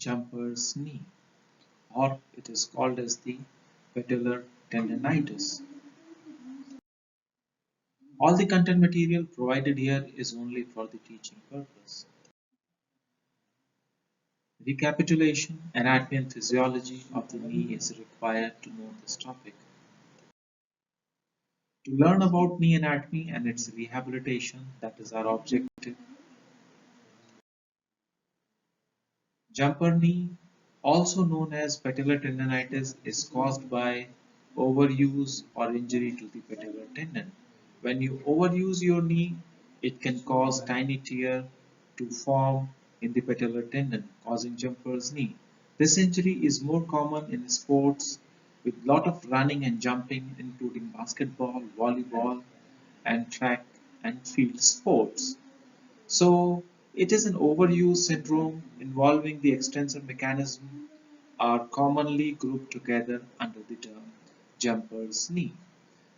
jumper's knee, or it is called as the patellar tendonitis. All the content material provided here is only for the teaching purpose. Recapitulation, anatomy and physiology of the knee is required to know this topic. To learn about knee anatomy and its rehabilitation, that is our objective. Jumper knee, also known as patellar tendonitis, is caused by overuse or injury to the patellar tendon. When you overuse your knee, it can cause tiny tear to form in the patellar tendon, causing jumper's knee. This injury is more common in sports with lot of running and jumping, including basketball, volleyball, and track and field sports. So it is an overuse syndrome involving the extensor mechanism are commonly grouped together under the term jumper's knee.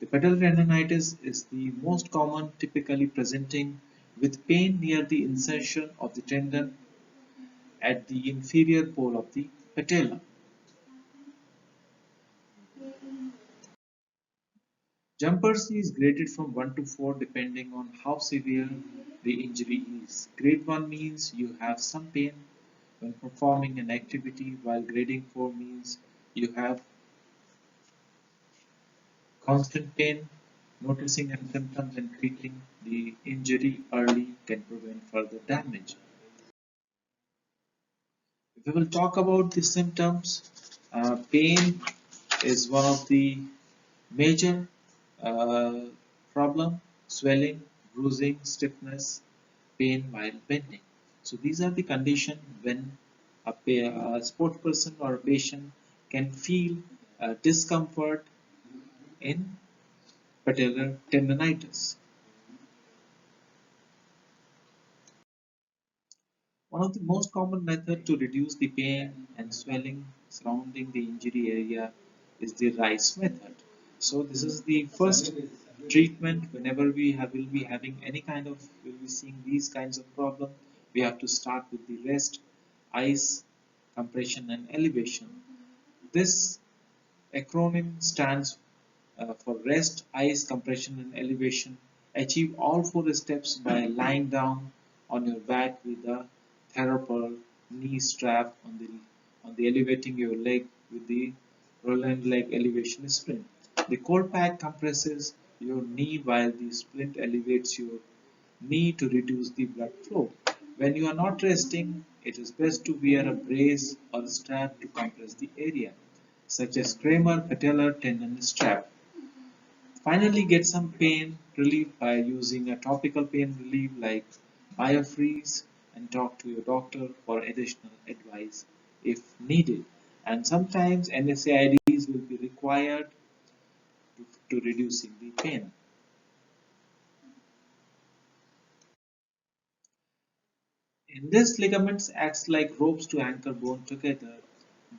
The patellar tendonitis is the most common, typically presenting with pain near the insertion of the tendon at the inferior pole of the patella. Jumper's knee is graded from 1 to 4 depending on how severe the injury is. Grade 1 means you have some pain when performing an activity, while grading 4 means you have constant pain. Noticing and symptoms and treating the injury early can prevent further damage. If we will talk about the symptoms, pain is one of the major uh, problem, swelling, bruising, stiffness, pain while bending. So these are the conditions when a sports person or a patient can feel discomfort in patellar tendonitis. One of the most common methods to reduce the pain and swelling surrounding the injury area is the RICE method. So this is the first treatment whenever will be having any kind of will be seeing these kinds of problem. We have to start with the rest, ice, compression and elevation. This acronym stands for rest, ice, compression and elevation. Achieve all four steps by lying down on your back with a therapal knee strap on the elevating your leg with the Roland leg elevation splint. The cold pack compresses your knee while the splint elevates your knee to reduce the blood flow. When you are not resting, it is best to wear a brace or a strap to compress the area, such as Kramer patellar tendon strap. Finally, get some pain relief by using a topical pain relief like Biofreeze and talk to your doctor for additional advice if needed. And sometimes NSAIDs will be required to reducing the pain. In this, ligaments acts like ropes to anchor bone together.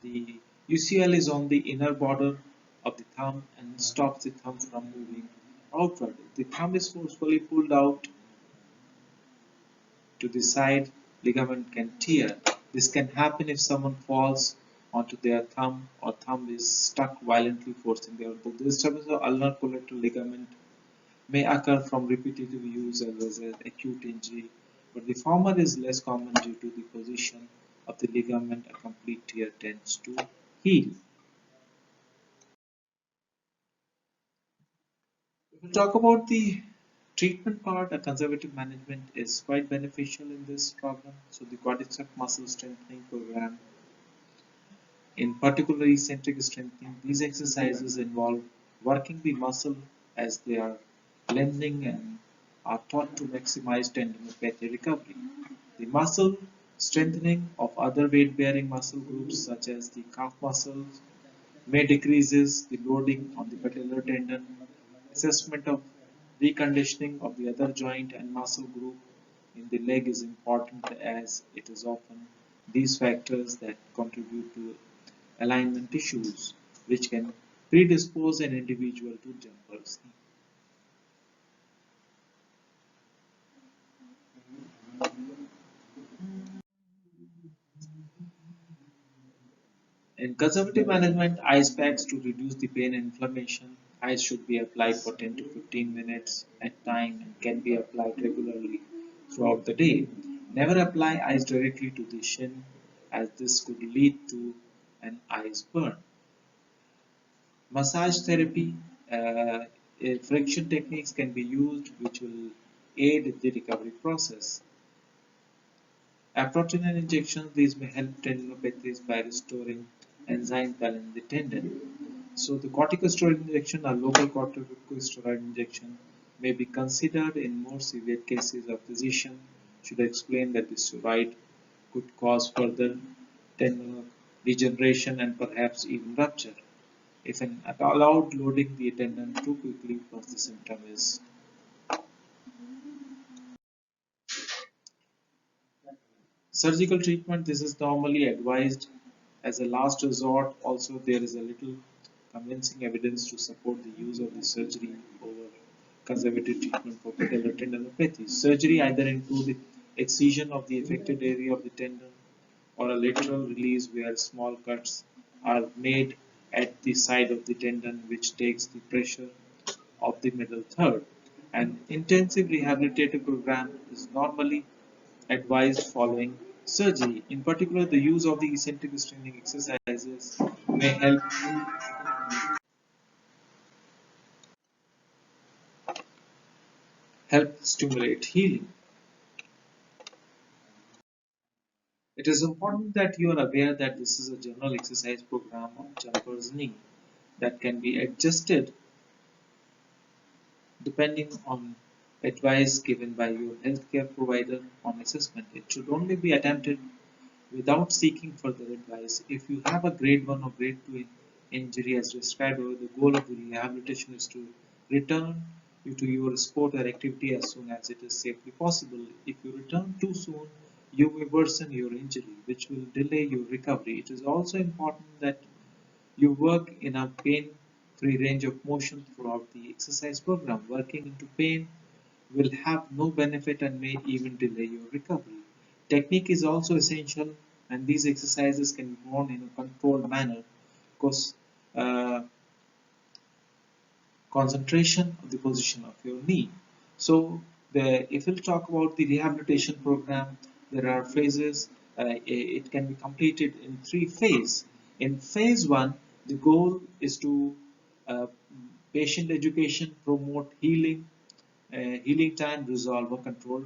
The UCL is on the inner border of the thumb and stops the thumb from moving outward. If the thumb is forcefully pulled out to the side, ligament can tear. This can happen if someone falls onto their thumb or thumb is stuck violently forcing the elbow. The disturbance of ulnar collateral ligament may occur from repetitive use as well as acute injury, but the former is less common due to the position of the ligament. A complete tear tends to heal. If we talk about the treatment part, a conservative management is quite beneficial in this problem. So the quadriceps muscle strengthening program, in particular eccentric strengthening, these exercises involve working the muscle as they are lengthening and are thought to maximize tendinopathy recovery. The muscle strengthening of other weight-bearing muscle groups such as the calf muscles may decreases the loading on the patellar tendon. Assessment of reconditioning of the other joint and muscle group in the leg is important as it is often these factors that contribute to alignment issues which can predispose an individual to jumpers. In conservative management, ice packs to reduce the pain and inflammation. Ice should be applied for 10 to 15 minutes at time and can be applied regularly throughout the day. Never apply ice directly to the shin as this could lead to an ice burn. Massage therapy, friction techniques can be used which will aid the recovery process. Aprocinin injections, these may help tendinopathies by restoring enzyme balance in the tendon. So the corticosteroid injection or local corticosteroid injection may be considered in more severe cases. A physician should explain that the steroid could cause further tendon degeneration and perhaps even rupture if an allowed loading the tendon too quickly once the symptom is. Surgical treatment, this is normally advised as a last resort. Also, there is a little convincing evidence to support the use of the surgery over conservative treatment for patellar tendinopathy. Surgery either include excision of the affected area of the tendon or a lateral release where small cuts are made at the side of the tendon which takes the pressure of the middle third. An intensive rehabilitative program is normally advised following surgery. In particular, the use of the eccentric strengthening exercises may help stimulate healing. It is important that you are aware that this is a general exercise program of jumper's knee that can be adjusted depending on advice given by your healthcare provider on assessment. It should only be attempted without seeking further advice. If you have a grade 1 or grade 2 injury as described above, the goal of the rehabilitation is to return you to your sport or activity as soon as it is safely possible. If you return too soon, you may worsen your injury, which will delay your recovery. It is also important that you work in a pain-free range of motion throughout the exercise program. Working into pain will have no benefit and may even delay your recovery. Technique is also essential, and these exercises can be performed in a controlled manner because concentration of the position of your knee. So, if we'll talk about the rehabilitation program, there are phases. It can be completed in three phases. In phase one, the goal is to uh, patient education, promote healing time, resolve or control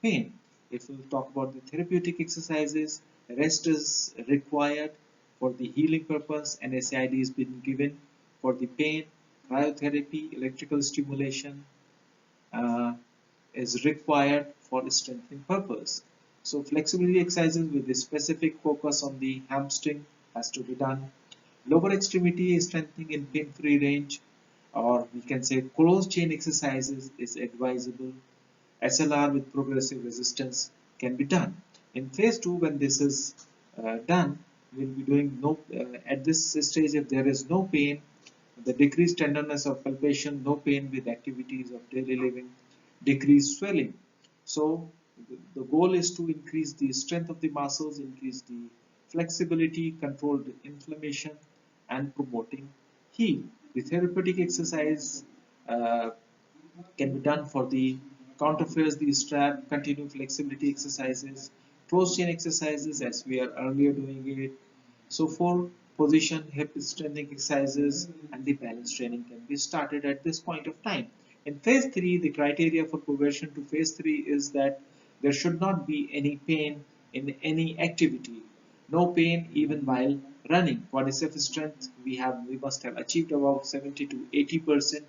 pain. If we talk about the therapeutic exercises, rest is required for the healing purpose, and SID is being given for the pain, cryotherapy, electrical stimulation uh, is required for strengthening purpose. So flexibility exercises with a specific focus on the hamstring has to be done. Lower extremity strengthening in pain-free range, or we can say closed chain exercises is advisable. SLR with progressive resistance can be done. In phase 2, when this is done, we'll be doing no, at this stage if there is no pain, the decreased tenderness of palpation, no pain with activities of daily living, decreased swelling. So the goal is to increase the strength of the muscles, increase the flexibility, control the inflammation, and promoting heal. The therapeutic exercise uh, can be done for the counterfeits, the strap, continued flexibility exercises, closed chain exercises as we are earlier doing it. So for position, hip strengthening exercises and the balance training can be started at this point of time. In phase 3, the criteria for progression to phase 3 is that there should not be any pain in any activity. No pain even while running. Quadriceps strength we must have achieved about 70 to 80%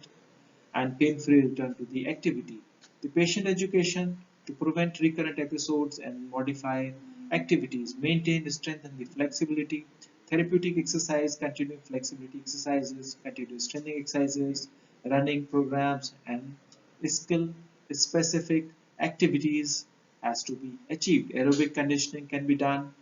and pain-free return to the activity. The patient education to prevent recurrent episodes and modify activities, maintain strength and the flexibility, therapeutic exercise, continuing flexibility exercises, continuous strengthening exercises, running programs, and skill specific activities has to be achieved. Aerobic conditioning can be done.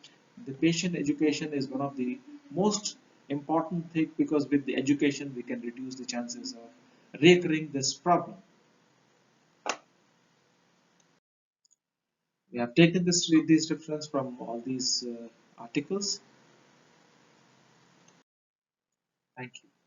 The patient education is one of the most important thing because with the education we can reduce the chances of recurring this problem. We have taken this reference from all these articles. Thank you.